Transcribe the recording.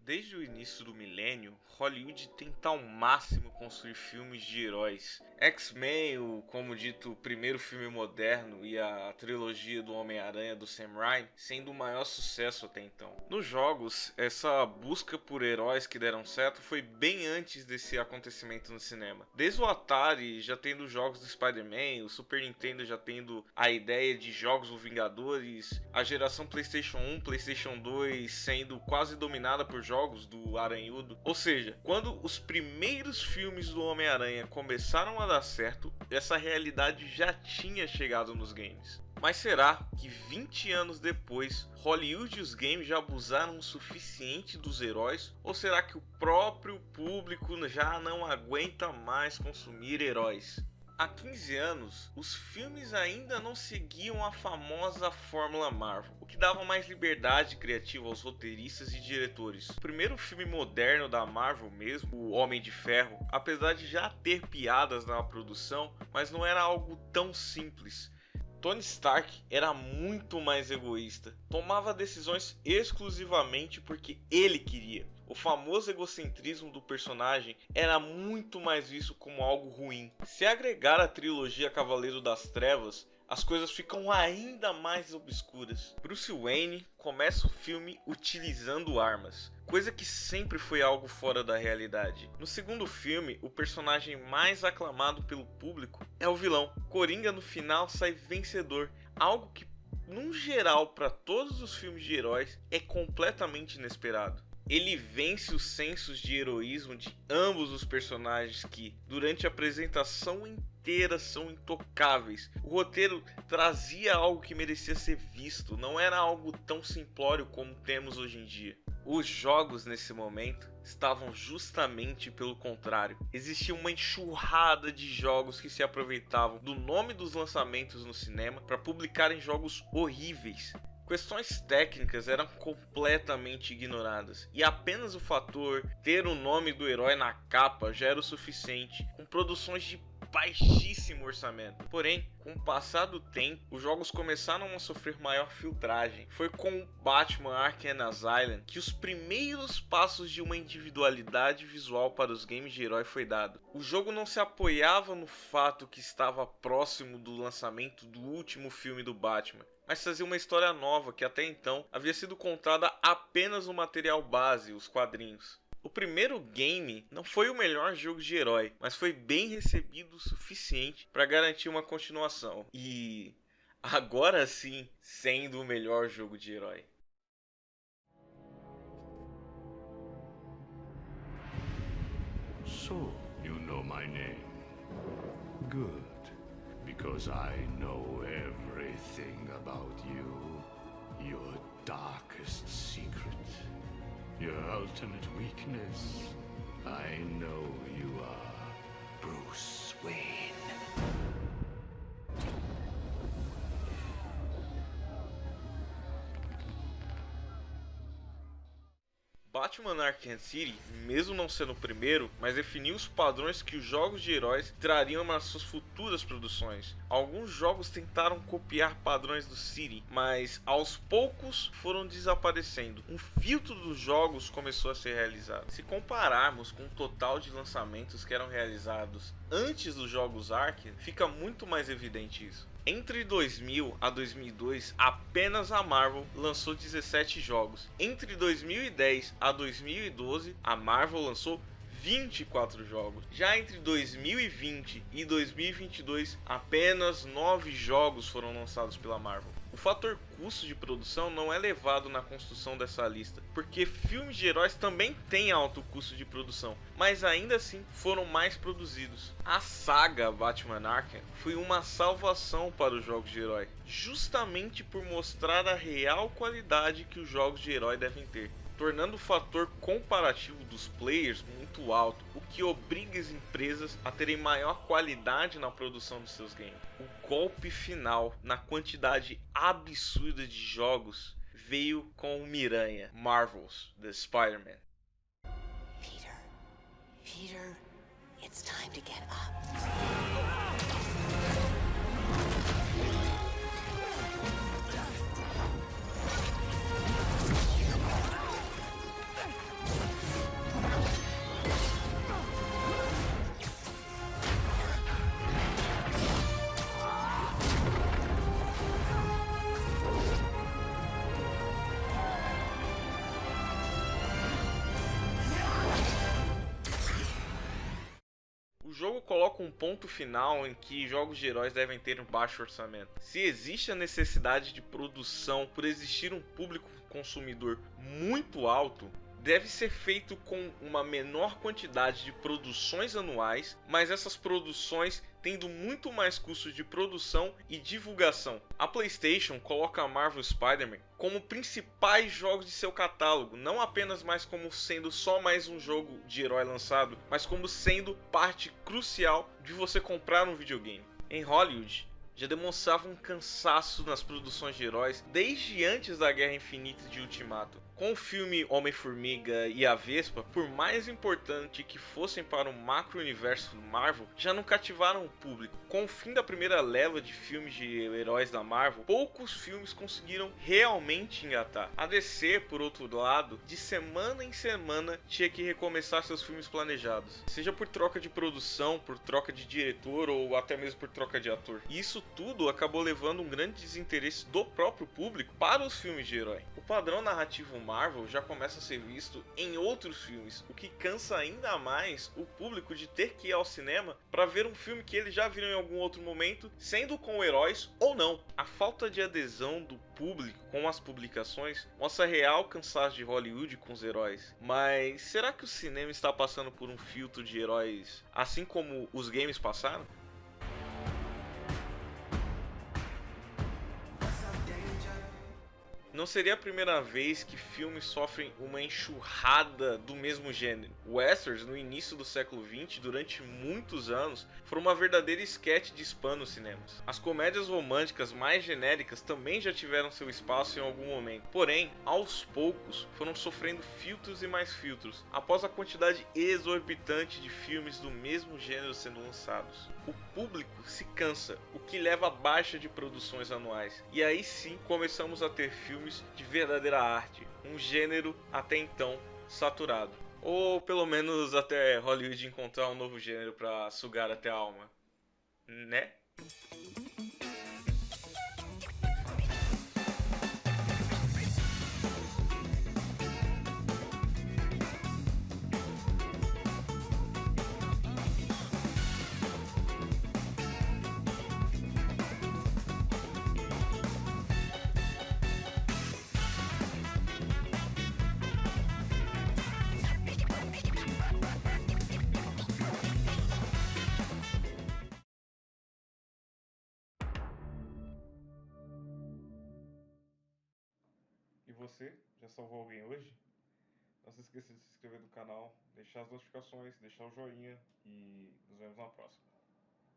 Desde o início do milênio, Hollywood tenta ao máximo construir filmes de heróis. X-Men, como dito, o primeiro filme moderno, e a trilogia do Homem-Aranha do Sam Raimi sendo o maior sucesso até então. Nos jogos, essa busca por heróis que deram certo foi bem antes desse acontecimento no cinema. Desde o Atari já tendo jogos do Spider-Man, o Super Nintendo já tendo a ideia de jogos do Vingadores, a geração PlayStation 1, PlayStation 2 sendo quase dominada por jogos do Aranhudo. Ou seja, quando os primeiros filmes do Homem-Aranha começaram a dar certo, essa realidade já tinha chegado nos games. Mas será que 20 anos depois, Hollywood e os games já abusaram o suficiente dos heróis? Ou será que o próprio público já não aguenta mais consumir heróis? Há 15 anos, os filmes ainda não seguiam a famosa fórmula Marvel, o que dava mais liberdade criativa aos roteiristas e diretores. O primeiro filme moderno da Marvel mesmo, o Homem de Ferro, apesar de já ter piadas na produção, mas não era algo tão simples. Tony Stark era muito mais egoísta, tomava decisões exclusivamente porque ele queria. O famoso egocentrismo do personagem era muito mais visto como algo ruim. Se agregar a trilogia Cavaleiro das Trevas, as coisas ficam ainda mais obscuras. Bruce Wayne começa o filme utilizando armas, coisa que sempre foi algo fora da realidade. No segundo filme, o personagem mais aclamado pelo público é o vilão. Coringa no final sai vencedor, algo que, num geral, para todos os filmes de heróis, é completamente inesperado. Ele vence os sensos de heroísmo de ambos os personagens que, durante a apresentação inteira, são intocáveis. O roteiro trazia algo que merecia ser visto, não era algo tão simplório como temos hoje em dia. Os jogos nesse momento estavam justamente pelo contrário. Existia uma enxurrada de jogos que se aproveitavam do nome dos lançamentos no cinema para publicarem jogos horríveis. Questões técnicas eram completamente ignoradas e apenas o fator ter o nome do herói na capa já era o suficiente, com produções de baixíssimo orçamento. Porém, com o passar do tempo, os jogos começaram a sofrer maior filtragem. Foi com Batman Arkham Asylum que os primeiros passos de uma individualidade visual para os games de herói foi dado. O jogo não se apoiava no fato que estava próximo do lançamento do último filme do Batman, mas fazia uma história nova que até então havia sido contada apenas no material base, os quadrinhos. O primeiro game não foi o melhor jogo de herói, mas foi bem recebido o suficiente para garantir uma continuação. E agora sim, sendo o melhor jogo de herói. So, you know my name. Good. Because I know everything about you. Your darkest secret. Your ultimate weakness. I know you are Bruce Wayne. Batman Arkham City, mesmo não sendo o primeiro, mas definiu os padrões que os jogos de heróis trariam nas suas futuras produções. Alguns jogos tentaram copiar padrões do City, mas aos poucos foram desaparecendo. Um filtro dos jogos começou a ser realizado. Se compararmos com o total de lançamentos que eram realizados antes dos jogos Arkham, fica muito mais evidente isso. Entre 2000 a 2002, apenas a Marvel lançou 17 jogos. Entre 2010 a 2012, a Marvel lançou 24 jogos. Já entre 2020 e 2022, apenas 9 jogos foram lançados pela Marvel. O fator custo de produção não é levado na construção dessa lista, porque filmes de heróis também têm alto custo de produção, mas ainda assim foram mais produzidos. A saga Batman Arkham foi uma salvação para os jogos de herói, justamente por mostrar a real qualidade que os jogos de herói devem ter, tornando o fator comparativo dos players muito alto, o que obriga as empresas a terem maior qualidade na produção dos seus games. O golpe final na quantidade absurda de jogos veio com o Miranha, Marvel's The Spider-Man. Peter, it's time to get up. jogo coloca um ponto final em que jogos de heróis devem ter um baixo orçamento. Se existe a necessidade de produção por existir um público consumidor muito alto, deve ser feito com uma menor quantidade de produções anuais, mas essas produções tendo muito mais custos de produção e divulgação. A PlayStation coloca a Marvel Spider-Man como principais jogos de seu catálogo, não apenas mais como sendo só mais um jogo de herói lançado, mas como sendo parte crucial de você comprar um videogame. Em Hollywood, já demonstrava um cansaço nas produções de heróis desde antes da Guerra Infinita de Ultimato. Com o filme Homem-Formiga e a Vespa, por mais importante que fossem para o macro-universo Marvel, já não cativaram o público. Com o fim da primeira leva de filmes de heróis da Marvel, poucos filmes conseguiram realmente engatar. A DC, por outro lado, de semana em semana tinha que recomeçar seus filmes planejados, seja por troca de produção, por troca de diretor ou até mesmo por troca de ator. E isso tudo acabou levando um grande desinteresse do próprio público para os filmes de herói. O padrão narrativo Marvel já começa a ser visto em outros filmes, o que cansa ainda mais o público de ter que ir ao cinema para ver um filme que eles já viram em algum outro momento, sendo com heróis ou não. A falta de adesão do público com as publicações mostra real cansaço de Hollywood com os heróis. Mas será que o cinema está passando por um filtro de heróis assim como os games passaram? Não seria a primeira vez que filmes sofrem uma enxurrada do mesmo gênero. Westerns, no início do século XX, durante muitos anos, foram uma verdadeira esquete de spam nos cinemas. As comédias românticas mais genéricas também já tiveram seu espaço em algum momento. Porém, aos poucos, foram sofrendo filtros e mais filtros, após a quantidade exorbitante de filmes do mesmo gênero sendo lançados. O público se cansa, o que leva a baixa de produções anuais. E aí sim começamos a ter filmes de verdadeira arte, um gênero até então saturado. Ou pelo menos até Hollywood encontrar um novo gênero para sugar até a alma, né? E você, já salvou alguém hoje? Não se esqueça de se inscrever no canal, deixar as notificações, deixar o joinha e nos vemos na próxima.